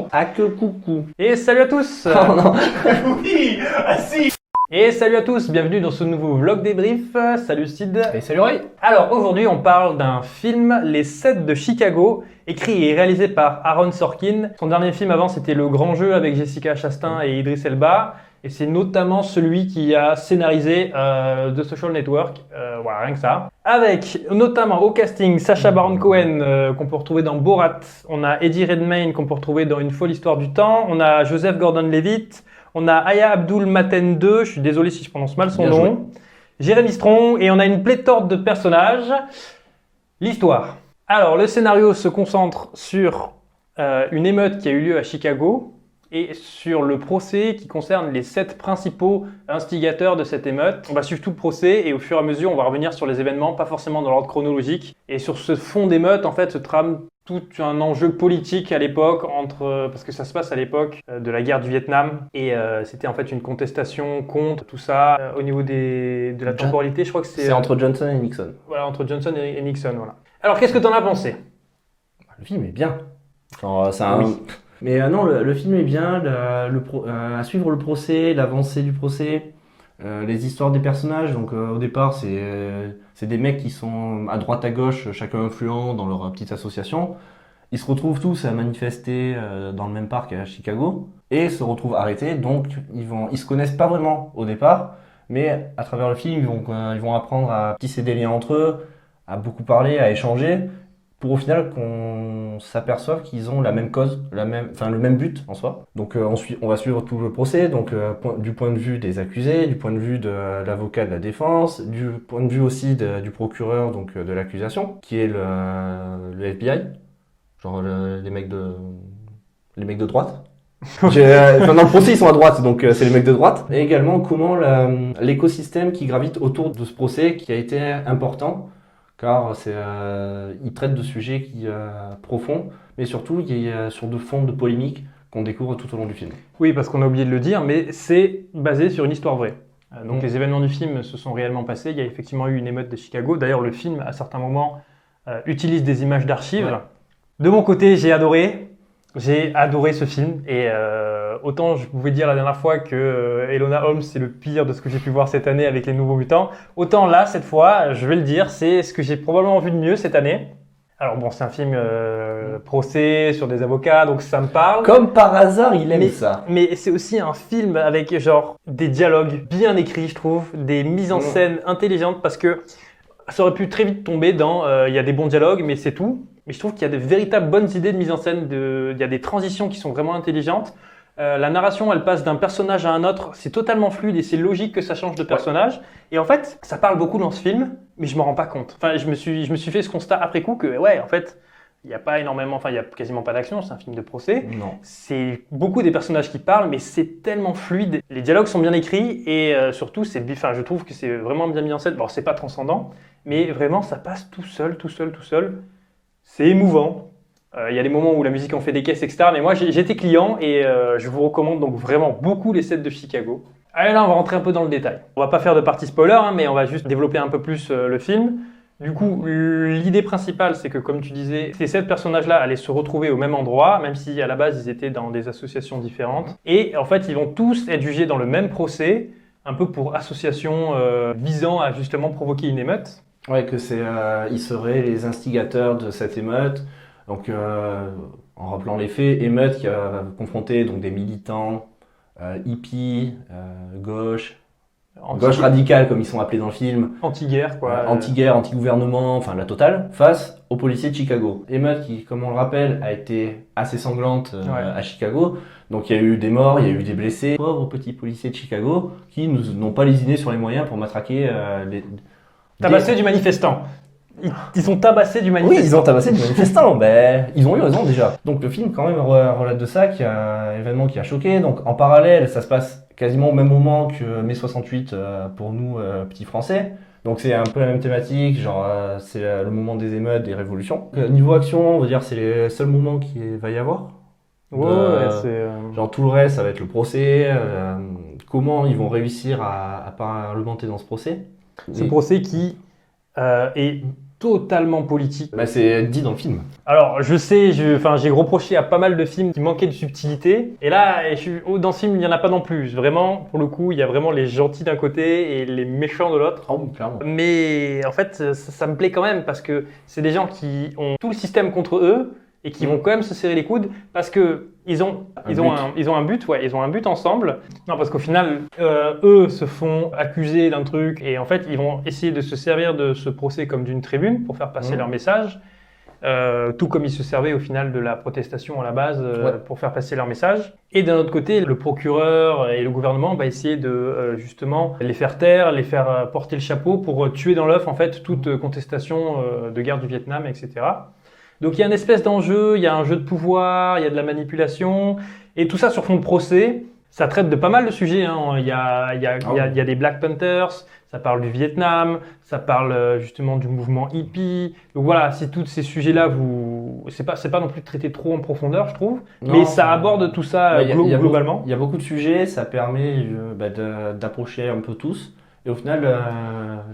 Coucou. Ah que coucou. Et salut à tous. Oh non. Oui, ah si. Et salut à tous, bienvenue dans ce nouveau vlog débrief. Salut Sid. Et salut Ray. Alors aujourd'hui on parle d'un film, Les 7 de Chicago, écrit et réalisé par Aaron Sorkin. Son dernier film avant c'était Le Grand Jeu avec Jessica Chastain et Idris Elba. Et c'est notamment celui qui a scénarisé The Social Network, voilà, rien que ça. Avec notamment au casting Sacha Baron Cohen qu'on peut retrouver dans Borat. On a Eddie Redmayne qu'on peut retrouver dans Une folle histoire du temps. On a Joseph Gordon-Levitt. On a Aya Abdul-Mateen II, je suis désolé si je prononce mal son Bien nom. joué. Jérémy Strong et on a une pléthore de personnages. L'histoire. Alors le scénario se concentre sur une émeute qui a eu lieu à Chicago et sur le procès qui concerne les 7 principaux instigateurs de cette émeute. On va suivre tout le procès et au fur et à mesure on va revenir sur les événements, pas forcément dans l'ordre chronologique. Et sur ce fond d'émeute en fait se trame tout un enjeu politique à l'époque, parce que ça se passe à l'époque de la guerre du Vietnam et c'était en fait une contestation contre tout ça. Au niveau de la temporalité, je crois que C'est entre Johnson et Nixon. Voilà, entre Johnson et Nixon, voilà. Alors qu'est-ce que t'en as pensé? Le film est bien. Genre, c'est un... Oui. Mais non, le film est bien. À suivre le procès, l'avancée du procès, les histoires des personnages. Donc au départ, c'est des mecs qui sont à droite à gauche, chacun influent dans leur petite association. Ils se retrouvent tous à manifester dans le même parc à Chicago et se retrouvent arrêtés. Donc ils se connaissent pas vraiment au départ, mais à travers le film, ils vont apprendre à tisser des liens entre eux, à beaucoup parler, à échanger, pour au final qu'on s'aperçoive qu'ils ont la même cause, le même but en soi. Donc on va suivre tout le procès, donc du point de vue des accusés, du point de vue de l'avocat de la défense, du point de vue aussi du procureur donc de l'accusation, qui est le FBI, genre les mecs de droite. Dans le procès ils sont à droite, donc c'est les mecs de droite. Et également comment l'écosystème qui gravite autour de ce procès qui a été important. Car il traite de sujets profonds, mais surtout il y a sur de fonds de polémique qu'on découvre tout au long du film. Oui, parce qu'on a oublié de le dire, mais c'est basé sur une histoire vraie. Donc les événements du film se sont réellement passés. Il y a effectivement eu une émeute de Chicago. D'ailleurs, le film, à certains moments, utilise des images d'archives. Ouais. De mon côté, j'ai adoré ce film. Et autant je pouvais dire la dernière fois que Elona Holmes, c'est le pire de ce que j'ai pu voir cette année avec Les Nouveaux Mutants. Autant là, cette fois, je vais le dire, c'est ce que j'ai probablement vu de mieux cette année. Alors bon, c'est un film procès sur des avocats, donc ça me parle. Comme par hasard, il aime ça. Mais c'est aussi un film avec genre des dialogues bien écrits, je trouve, des mises en scène intelligentes, parce que ça aurait pu très vite tomber dans il y a des bons dialogues, mais c'est tout. Mais je trouve qu'il y a de véritables bonnes idées de mise en scène, il y a des transitions qui sont vraiment intelligentes. La narration, elle passe d'un personnage à un autre, c'est totalement fluide et c'est logique que ça change de personnage. Ouais. Et en fait, ça parle beaucoup dans ce film, mais je m'en rends pas compte. Enfin, je me suis fait ce constat après coup que, ouais, en fait, il y a pas énormément, enfin, il y a quasiment pas d'action, c'est un film de procès. Non. C'est beaucoup des personnages qui parlent, mais c'est tellement fluide. Les dialogues sont bien écrits et surtout, je trouve que c'est vraiment bien mis en scène. Bon, c'est pas transcendant, mais vraiment, ça passe tout seul. C'est émouvant. Il y a des moments où la musique en fait des caisses, etc. Mais moi, j'étais client et je vous recommande donc vraiment beaucoup les 7 de Chicago. Allez, là, on va rentrer un peu dans le détail. On va pas faire de partie spoiler, mais on va juste développer un peu plus le film. Du coup, l'idée principale, c'est que, comme tu disais, ces 7 personnages-là allaient se retrouver au même endroit, même si à la base, ils étaient dans des associations différentes. Et en fait, ils vont tous être jugés dans le même procès, un peu pour association visant à justement provoquer une émeute. Ouais, ils seraient les instigateurs de cette émeute. Donc, en rappelant les faits, émeute qui a confronté donc des militants hippies, gauche radicale comme ils sont appelés dans le film, anti-guerre quoi, anti-guerre, anti-gouvernement, enfin la totale, face aux policiers de Chicago. Émeute qui, comme on le rappelle, a été assez sanglante à Chicago. Donc il y a eu des morts, il y a eu des blessés. Pauvres petits policiers de Chicago qui n'ont pas lésiné sur les moyens pour matraquer tabasser du manifestant. Ils ont tabassé du manifestant. Oui, ils ont tabassé du manifestant. Ils ont eu raison déjà. Donc le film quand même relate de ça, qui a un événement qui a choqué. Donc en parallèle, ça se passe quasiment au même moment que mai 68 pour nous, petits Français. Donc c'est un peu la même thématique, genre c'est le moment des émeutes, des révolutions. Niveau action, on va dire c'est les seuls moments qu'il va y avoir. Genre tout le reste, ça va être le procès, comment ils vont réussir à parlementer dans ce procès. Ce procès qui est totalement politique. Bah, c'est dit dans le film. Alors, je sais, j'ai reproché à pas mal de films qui manquaient de subtilité. Et là, dans ce film, il n'y en a pas non plus. Vraiment, pour le coup, il y a vraiment les gentils d'un côté et les méchants de l'autre. Oh, clairement. Mais en fait, ça me plaît quand même parce que c'est des gens qui ont tout le système contre eux et qui vont quand même se serrer les coudes parce que ils ont un but ensemble. Non, parce qu'au final, eux se font accuser d'un truc et en fait, ils vont essayer de se servir de ce procès comme d'une tribune pour faire passer leur message. Tout comme ils se servaient au final de la protestation à la base pour faire passer leur message. Et d'un autre côté, le procureur et le gouvernement va essayer de justement les faire taire, les faire porter le chapeau pour tuer dans l'œuf en fait toute contestation de guerre du Vietnam, etc. Donc il y a une espèce d'enjeu, il y a un jeu de pouvoir, il y a de la manipulation, et tout ça sur fond de procès. Ça traite de pas mal de sujets. Hein. Il y a des Black Panthers, ça parle du Vietnam, ça parle justement du mouvement hippie. Donc voilà, c'est tous ces sujets-là, c'est pas non plus traité trop en profondeur, je trouve, mais ça aborde tout ça globalement. Il y a beaucoup de sujets, ça permet d'approcher un peu tous. Et au final,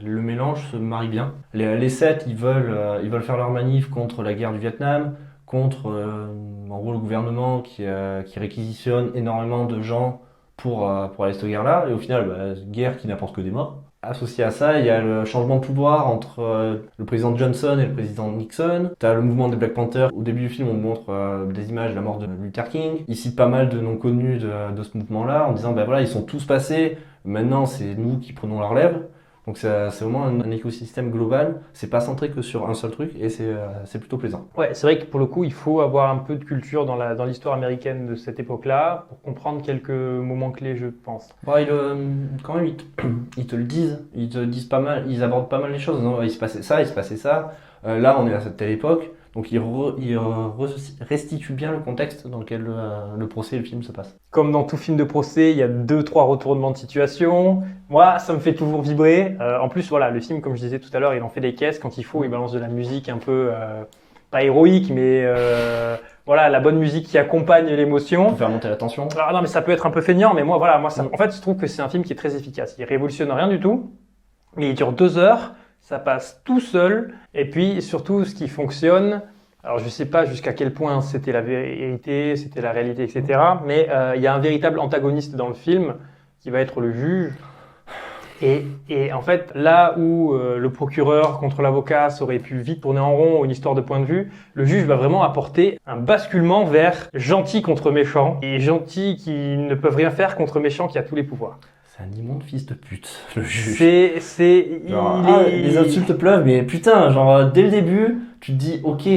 le mélange se marie bien. Les sept, ils veulent faire leur manif contre la guerre du Vietnam, contre en gros le gouvernement qui réquisitionne énormément de gens pour aller à cette guerre-là. Et au final, guerre qui n'apporte que des morts. Associé à ça, il y a le changement de pouvoir entre le président Johnson et le président Nixon. T'as le mouvement des Black Panthers. Au début du film, on montre des images de la mort de Luther King. Il cite pas mal de noms connus de ce mouvement-là en disant voilà, ils sont tous passés. Maintenant, c'est nous qui prenons la relève. Donc c'est vraiment un écosystème global. C'est pas centré que sur un seul truc et c'est plutôt plaisant. Ouais, c'est vrai que pour le coup, il faut avoir un peu de culture dans l'histoire américaine de cette époque-là pour comprendre quelques moments clés, je pense. Quand même, ils te le disent. Ils te disent pas mal. Ils abordent pas mal les choses. Non, il se passait ça, il se passait ça. Là, on est à cette telle époque. Donc ils restituent bien le contexte dans lequel le procès et le film se passent. Comme dans tout film de procès, il y a 2-3 retournements de situation. Moi, ça me fait toujours vibrer. En plus, voilà, le film, comme je disais tout à l'heure, il en fait des caisses. Quand il faut, il balance de la musique un peu, pas héroïque, mais voilà, la bonne musique qui accompagne l'émotion. Pour faire monter la tension. Alors, non, mais ça peut être un peu feignant, mais moi, en fait, je trouve que c'est un film qui est très efficace. Il révolutionne rien du tout, mais il dure 2 heures. Ça passe tout seul. Et puis, surtout, ce qui fonctionne, alors je sais pas jusqu'à quel point c'était la vérité, c'était la réalité, etc. Mais il y a un véritable antagoniste dans le film qui va être le juge. Et en fait, là où le procureur contre l'avocat, ça aurait pu vite tourner en rond, une histoire de point de vue, le juge va vraiment apporter un basculement vers gentil contre méchant. Et gentil qui ne peuvent rien faire contre méchant qui a tous les pouvoirs. C'est un immonde fils de pute, le juge. Les insultes pleuvent, mais putain, genre dès le début, tu te dis, ok,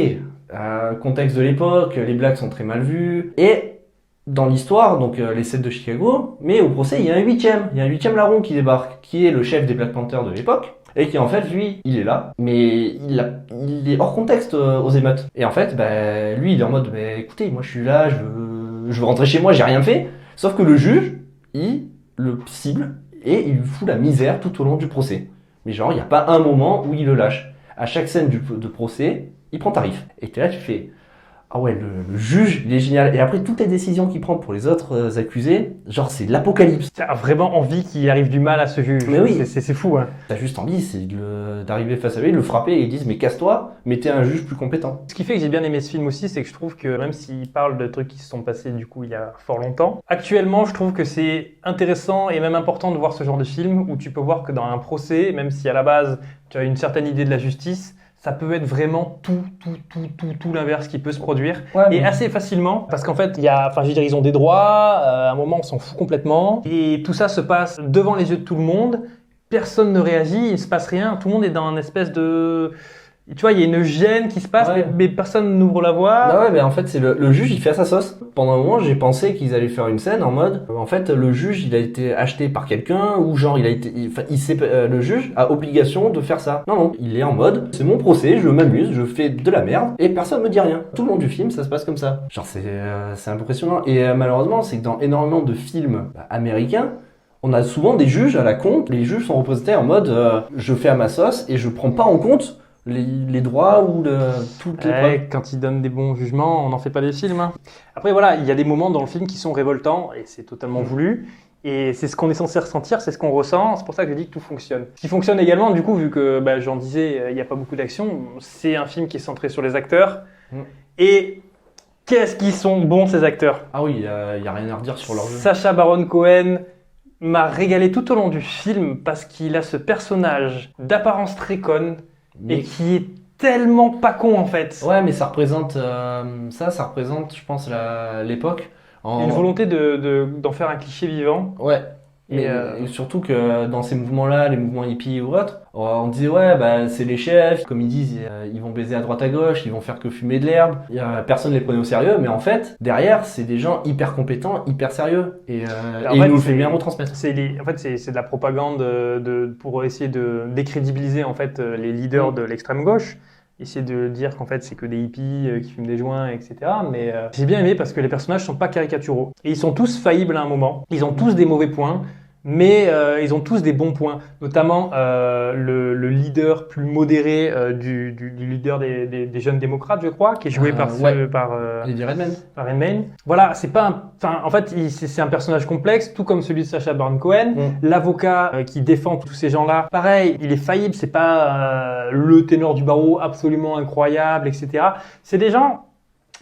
contexte de l'époque, les blagues sont très mal vues, et dans l'histoire, donc les 7 de Chicago, mais au procès, il y a un huitième larron qui débarque, qui est le chef des Black Panthers de l'époque, et qui en fait, lui, il est là, mais il est hors contexte aux émeutes. Et en fait, lui, il est en mode, écoutez, moi je suis là, je veux rentrer chez moi, j'ai rien fait, sauf que le juge, il le cible et il lui fout la misère tout au long du procès. Mais genre, il n'y a pas un moment où il le lâche. À chaque scène de procès, il prend tarif. Et t'es là, tu fais ah ouais, le juge, il est génial. Et après, toutes les décisions qu'il prend pour les autres accusés, genre, c'est l'apocalypse. T'as vraiment envie qu'il arrive du mal à ce juge. Mais oui. C'est fou, hein. T'as juste envie, c'est d'arriver face à lui, de le frapper et ils disent mais casse-toi, mettez un juge plus compétent. Ce qui fait que j'ai bien aimé ce film aussi, c'est que je trouve que même s'il parle de trucs qui se sont passés du coup il y a fort longtemps, actuellement je trouve que c'est intéressant et même important de voir ce genre de film où tu peux voir que dans un procès, même si à la base tu as une certaine idée de la justice, ça peut être vraiment tout l'inverse qui peut se produire. Ouais, et assez facilement, parce qu'en fait, ils ont des droits, à un moment on s'en fout complètement, et tout ça se passe devant les yeux de tout le monde, personne ne réagit, il se passe rien, tout le monde est dans une espèce de... Tu vois, il y a une gêne qui se passe, mais personne n'ouvre la voie. Bah ouais, mais en fait, c'est le juge, il fait à sa sauce. Pendant un moment, j'ai pensé qu'ils allaient faire une scène en mode, en fait, le juge, il a été acheté par quelqu'un, ou genre, le juge a obligation de faire ça. Non, il est en mode, c'est mon procès, je m'amuse, je fais de la merde, et personne me dit rien. Tout le long du film, ça se passe comme ça. Genre, c'est impressionnant. Et malheureusement, c'est que dans énormément de films américains, on a souvent des juges à la con. Les juges sont représentés en mode, je fais à ma sauce, et je prends pas en compte les droits ou toutes les preuves. Quand ils donnent des bons jugements, on n'en fait pas des films. Hein. Après voilà, il y a des moments dans le film qui sont révoltants et c'est totalement voulu. Et c'est ce qu'on est censé ressentir, c'est ce qu'on ressent, c'est pour ça que je dis que tout fonctionne. Ce qui fonctionne également, du coup, vu que j'en disais, il n'y a pas beaucoup d'action, c'est un film qui est centré sur les acteurs. Et qu'est-ce qu'ils sont bons ces acteurs. Ah oui, il n'y a rien à redire sur leur jeu. Sacha Baron Cohen m'a régalé tout au long du film parce qu'il a ce personnage d'apparence très conne et qui est tellement pas con en fait. Ouais, mais ça représente, ça représente, je pense, l'époque. Une volonté d'en faire un cliché vivant. Ouais. Et surtout que dans ces mouvements-là, les mouvements hippies ou autres, on disait ouais, c'est les chefs, comme ils disent, ils vont baiser à droite à gauche, ils vont faire que fumer de l'herbe. Personne les prenait au sérieux, mais en fait, derrière, c'est des gens hyper compétents, hyper sérieux. Et ils nous le fait bien retransmettre. C'est de la propagande pour essayer de décrédibiliser en fait les leaders de l'extrême gauche. Essayer de dire qu'en fait c'est que des hippies qui fument des joints, etc. Mais j'ai bien aimé parce que les personnages sont pas caricaturaux. Et ils sont tous faillibles à un moment. Ils ont tous des mauvais points, mais ils ont tous des bons points. Notamment le leader plus modéré du leader des jeunes démocrates, je crois, qui est joué par Eddie Redmayne. Par Redmayne. Voilà, c'est pas en fait, c'est un personnage complexe, tout comme celui de Sacha Baron Cohen. L'avocat qui défend tous ces gens-là, pareil, il est faillible, c'est pas le ténor du barreau absolument incroyable, etc. C'est des gens.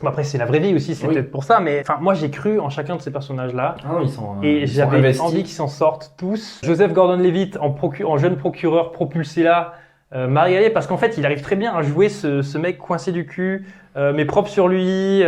Bon après c'est la vraie vie aussi, c'est peut-être pour ça, mais moi j'ai cru en chacun de ces personnages-là et j'avais envie qu'ils s'en sortent tous. Joseph Gordon-Levitt en jeune procureur propulsé là m'a régalé parce qu'en fait il arrive très bien à jouer ce mec coincé du cul, mais propre sur lui. Il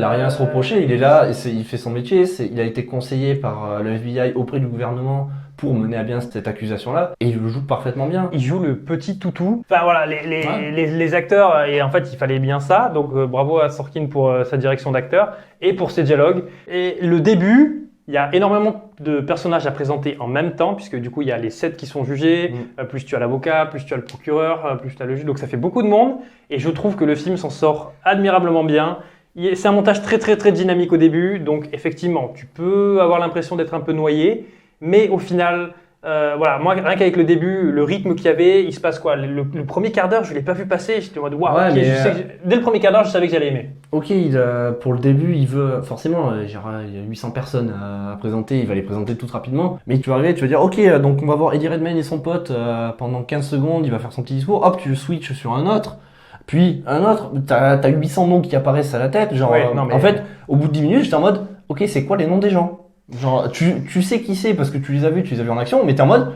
a rien à se reprocher, il est là, il fait son métier, il a été conseillé par le FBI auprès du gouvernement pour mener à bien cette accusation-là, et il le joue parfaitement bien. Il joue le petit toutou. Enfin voilà, les acteurs, et en fait il fallait bien ça, donc bravo à Sorkin pour sa direction d'acteur, et pour ses dialogues. Et le début, il y a énormément de personnages à présenter en même temps, puisque du coup il y a les 7 qui sont jugés, plus tu as l'avocat, plus tu as le procureur, plus tu as le juge, donc ça fait beaucoup de monde, et je trouve que le film s'en sort admirablement bien. C'est un montage très très très dynamique au début, donc effectivement tu peux avoir l'impression d'être un peu noyé, mais au final, voilà, moi rien qu'avec le début, le rythme qu'il y avait, il se passe quoi? Le premier quart d'heure, je l'ai pas vu passer, j'étais en mode waouh, dès le premier quart d'heure, je savais que j'allais aimer. Ok, pour le début, il veut forcément, il y a 800 personnes à présenter, il va les présenter toutes rapidement, mais tu vas arriver, tu vas dire ok, donc on va voir Eddie Redmayne et son pote pendant 15 secondes, il va faire son petit discours, hop, tu switches sur un autre. Puis un autre, t'as 800 noms qui apparaissent à la tête, genre en fait, au bout de 10 minutes, j'étais en mode ok, c'est quoi les noms des gens? Genre, tu sais qui c'est parce que tu les as vus en action, mais t'es en mode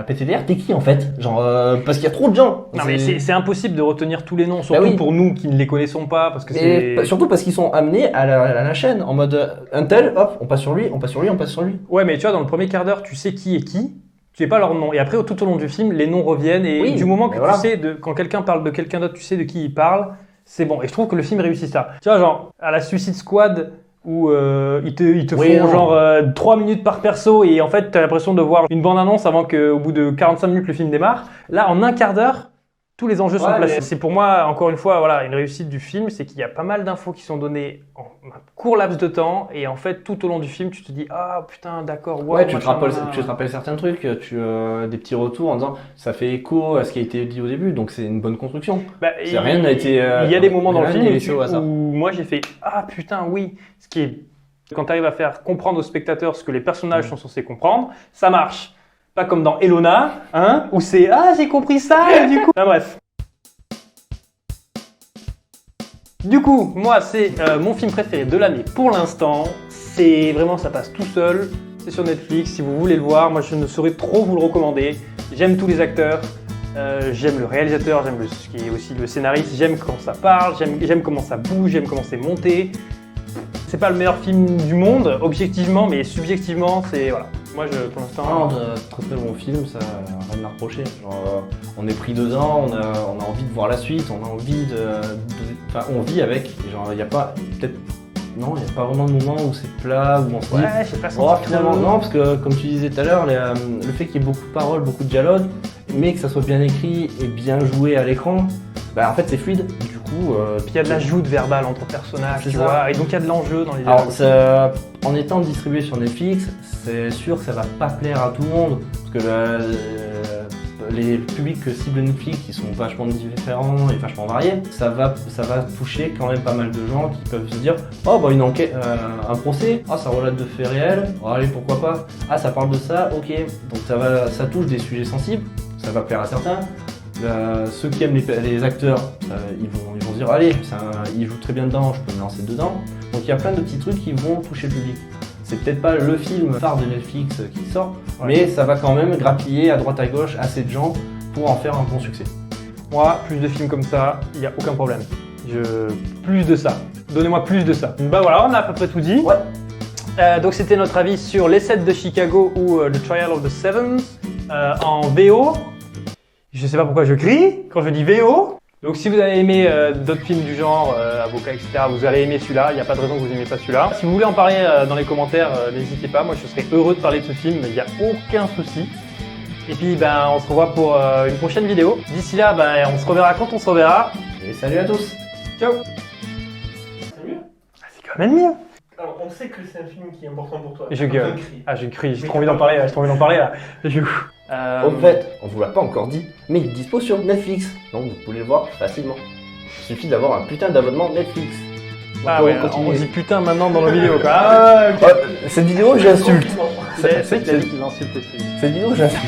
PTDR, t'es qui en fait? Genre, parce qu'il y a trop de gens. Non, mais c'est impossible de retenir tous les noms, surtout pour nous qui ne les connaissons pas. Parce que surtout parce qu'ils sont amenés à la chaîne en mode un tel, hop, on passe sur lui, on passe sur lui, on passe sur lui. Ouais, mais tu vois, dans le premier quart d'heure, tu sais qui est qui. Tu sais pas leur nom. Et après, tout au long du film, les noms reviennent. Et du moment que tu sais, quand quelqu'un parle de quelqu'un d'autre, tu sais de qui il parle, c'est bon. Et je trouve que le film réussit ça. Tu vois, genre, à la Suicide Squad, où ils te font genre 3 minutes par perso et en fait, tu as l'impression de voir une bande-annonce avant qu'au bout de 45 minutes, le film démarre. Là, en un quart d'heure, tous les enjeux sont placés. C'est pour moi, encore une fois, voilà, une réussite du film, c'est qu'il y a pas mal d'infos qui sont données en un court laps de temps et en fait, tout au long du film, tu te dis « Ah putain, d'accord, wow, tu te rappelles certains trucs, des petits retours en disant « Ça fait écho à ce qui a été dit au début, donc c'est une bonne construction. » Rien n'a été... Il y a des moments dans le film où moi j'ai fait « Ah putain, oui !» Ce qui est, quand tu arrives à faire comprendre aux spectateurs ce que les personnages sont censés comprendre, ça marche. Pas comme dans Elona, hein, où c'est « Ah, j'ai compris ça !» et du coup... Enfin bref. Du coup, moi, c'est mon film préféré de l'année pour l'instant. C'est vraiment, ça passe tout seul. C'est sur Netflix, si vous voulez le voir. Moi, je ne saurais trop vous le recommander. J'aime tous les acteurs. J'aime le réalisateur, j'aime ce qui est aussi le scénariste. J'aime quand ça parle, j'aime comment ça bouge, j'aime comment c'est monté. C'est pas le meilleur film du monde, objectivement, mais subjectivement, c'est... Voilà. Moi, pour l'instant... Très bon film, ça rien à reprocher. Genre, on est pris dedans, on a envie de voir la suite, on a envie Enfin, on vit avec. Genre, il n'y a pas... Peut-être... Non, il n'y a pas vraiment de moment où c'est plat, où on se dit... Ouais, je sais pas si finalement, non, parce que, comme tu disais tout à l'heure, le fait qu'il y ait beaucoup de paroles, beaucoup de dialogues, mais que ça soit bien écrit et bien joué à l'écran, en fait, c'est fluide. Du coup... Puis il y a de la joute verbale entre personnages, tu vois, et donc il y a de l'enjeu dans les dialogues. Alors, en étant distribué sur Netflix, c'est sûr que ça va pas plaire à tout le monde, parce que les publics que cible Netflix, qui sont vachement différents et vachement variés, ça va toucher quand même pas mal de gens qui peuvent se dire oh bah une enquête, un procès, ah ça relate de faits réels, oh, allez pourquoi pas, ah ça parle de ça, ok, donc ça touche des sujets sensibles, ça va plaire à certains. Ceux qui aiment les acteurs, ils vont se dire allez, ils jouent très bien dedans, je peux me lancer dedans. Donc il y a plein de petits trucs qui vont toucher le public. C'est peut-être pas le film phare de Netflix qui sort, mais ça va quand même grappiller à droite à gauche assez de gens pour en faire un bon succès. Moi, plus de films comme ça, il n'y a aucun problème. Plus de ça. Donnez-moi plus de ça. Bah voilà, on a à peu près tout dit. Ouais. Donc c'était notre avis sur Les 7 de Chicago ou The Trial of the Seven en VO. Je sais pas pourquoi je crie quand je dis VO. Donc si vous avez aimé d'autres films du genre, Avocat, etc., vous allez aimer celui-là, il n'y a pas de raison que vous n'aimez pas celui-là. Si vous voulez en parler dans les commentaires, n'hésitez pas, moi je serais heureux de parler de ce film, il n'y a aucun souci. Et puis ben, on se revoit pour une prochaine vidéo. D'ici là, ben, on se reverra quand on se reverra. Et salut à tous. Ciao. C'est mieux. Ah, c'est quand même mieux. Alors, on sait que c'est un film qui est important pour toi. Je gueule. On crie. Ah j'ai crie, j'ai trop envie d'en parler, là. En fait, on vous l'a pas encore dit, mais il est dispo sur Netflix, donc vous pouvez le voir facilement. Il suffit d'avoir un putain d'abonnement Netflix. Ah ouais, on dit putain maintenant dans nos vidéos quoi. Cette vidéo, j'insulte. C'est qu'il a dit qu'il insulte. Cette vidéo, j'insulte.